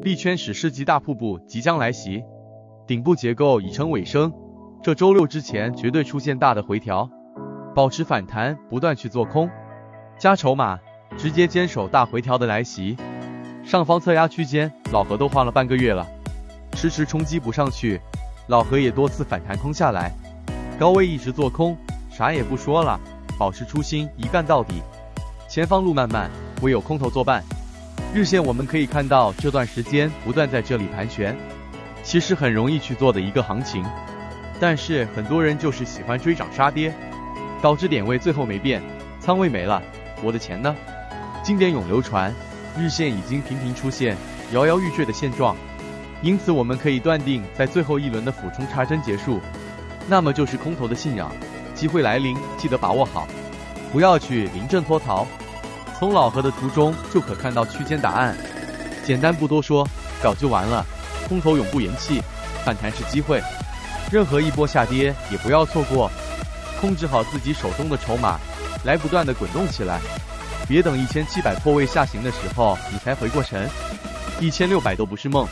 币圈史诗级大瀑布即将来袭，顶部结构已成尾声，这周六之前绝对出现大的回调，保持反弹，不断去做空，加筹码，直接坚守大回调的来袭。上方侧压区间，老何都晃了半个月了，迟迟冲击不上去，老何也多次反弹空下来，高位一直做空，啥也不说了，保持初心，一干到底。前方路漫漫，唯有空头作伴。日线我们可以看到这段时间不断在这里盘旋，其实很容易去做的一个行情，但是很多人就是喜欢追涨杀跌，导致点位最后没变，仓位没了，我的钱呢？经典永流传，日线已经频频出现摇摇欲坠的现状，因此我们可以断定，在最后一轮的俯冲插针结束，那么就是空头的信仰，机会来临，记得把握好，不要去临阵脱逃。从老何的图中就可看到区间答案，简单不多说，搞就完了。空头永不言弃，反弹是机会，任何一波下跌也不要错过，控制好自己手中的筹码，来不断的滚动起来，别等1700破位下行的时候你才回过神，1600都不是梦。